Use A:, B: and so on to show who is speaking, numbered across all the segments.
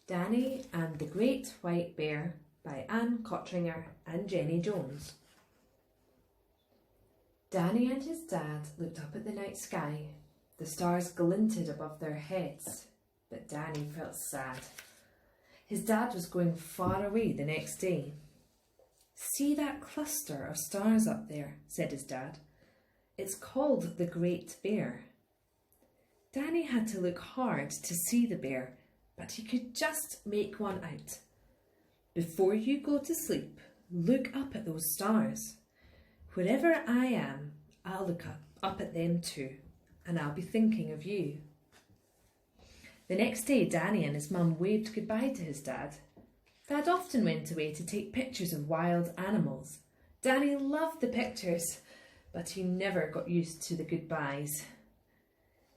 A: Danny and the Great White Bear by Anne Cottringer and Jenny Jones. Danny and his dad looked up at the night sky. The stars glinted above their heads, but Danny felt sad. His dad was going far away the next day. "See that cluster of stars up there," said his dad. "It's called the Great Bear." Danny had to look hard to see the bear, but he could just make one out. "Before you go to sleep, look up at those stars. Wherever I am, I'll look up at them too, and I'll be thinking of you." The next day, Danny and his mum waved goodbye to his dad. Dad often went away to take pictures of wild animals. Danny loved the pictures, but he never got used to the goodbyes.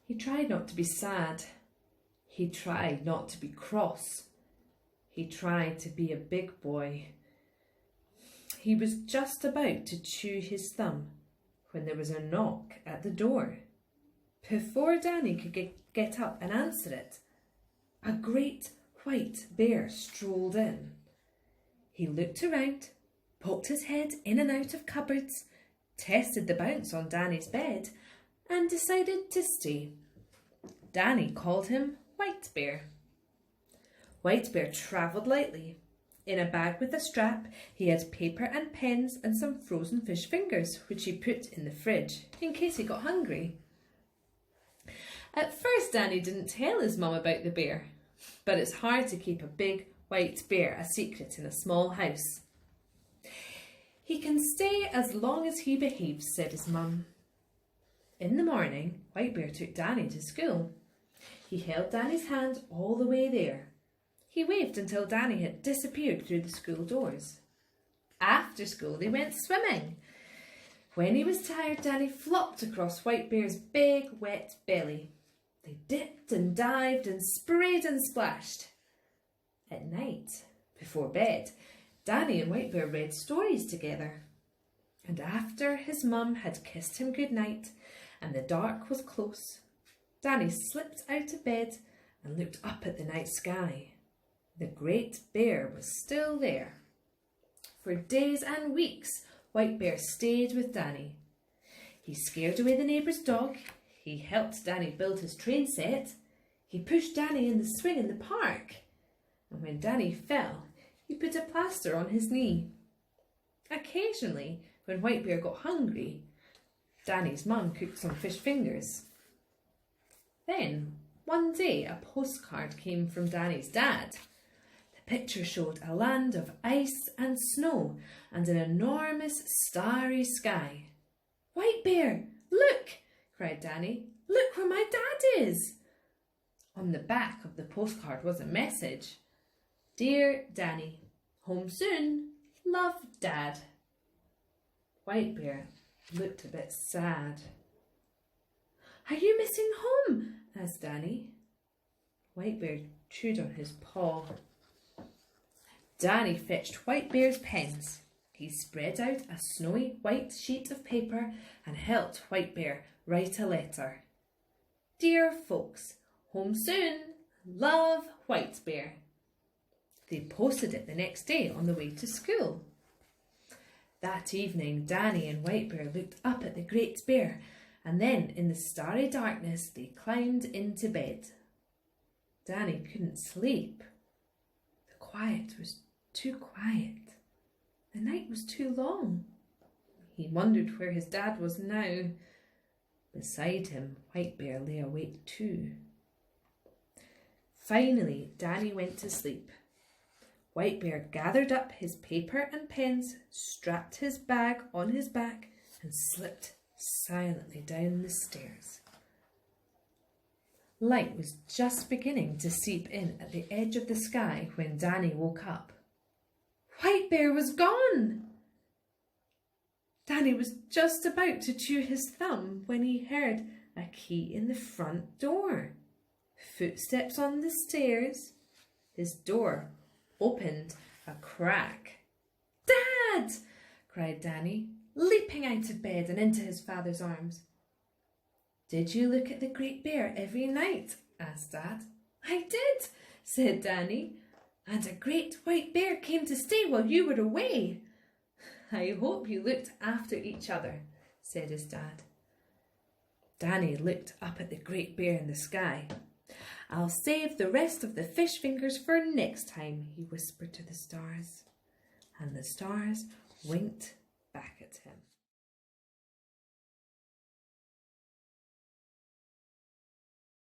A: He tried not to be sad. He tried not to be cross. He tried to be a big boy. He was just about to chew his thumb when there was a knock at the door. Before Danny could get up and answer it, a great white bear strolled in. He looked around, poked his head in and out of cupboards, tested the bounce on Danny's bed, and decided to stay. Danny called him White Bear. White Bear travelled lightly. In a bag with a strap, he had paper and pens and some frozen fish fingers, which he put in the fridge in case he got hungry. At first, Danny didn't tell his mum about the bear, but it's hard to keep a big white bear a secret in a small house. "He can stay as long as he behaves," said his mum. In the morning, White Bear took Danny to school. He held Danny's hand all the way there. He waved until Danny had disappeared through the school doors. After school, they went swimming. When he was tired, Danny flopped across White Bear's big, wet belly. They dipped and dived and sprayed and splashed. At night, before bed, Danny and White Bear read stories together. And after his mum had kissed him goodnight and the dark was close, Danny slipped out of bed and looked up at the night sky. The Great Bear was still there. For days and weeks, White Bear stayed with Danny. He scared away the neighbour's dog. He helped Danny build his train set. He pushed Danny in the swing in the park. And when Danny fell, he put a plaster on his knee. Occasionally, when White Bear got hungry, Danny's mum cooked some fish fingers. Then, one day, a postcard came from Danny's dad. The picture showed a land of ice and snow and an enormous starry sky. "White Bear, look!" cried Danny. "Look where my dad is!" On the back of the postcard was a message. "Dear Danny, home soon. Love, Dad." White Bear looked a bit sad. "Are you missing home?" asked Danny. White Bear chewed on his paw. Danny fetched White Bear's pens. He spread out a snowy white sheet of paper and helped White Bear write a letter. "Dear folks, home soon. Love, White Bear." They posted it the next day on the way to school. That evening, Danny and White Bear looked up at the Great Bear, and then in the starry darkness they climbed into bed. Danny couldn't sleep. The quiet was too quiet. The night was too long. He wondered where his dad was now. Beside him, White Bear lay awake too. Finally, Danny went to sleep. White Bear gathered up his paper and pens, strapped his bag on his back, and slipped silently down the stairs. Light was just beginning to seep in at the edge of the sky when Danny woke up. White Bear was gone! Danny was just about to chew his thumb when he heard a key in the front door. Footsteps on the stairs. His door opened a crack. "Dad!" cried Danny, leaping out of bed and into his father's arms. "Did you look at the Great Bear every night?" asked Dad. "I did," said Danny. "And a great white bear came to stay while you were away." "I hope you looked after each other," said his dad. Danny looked up at the great bear in the sky. "I'll save the rest of the fish fingers for next time," he whispered to the stars. And the stars winked back at him.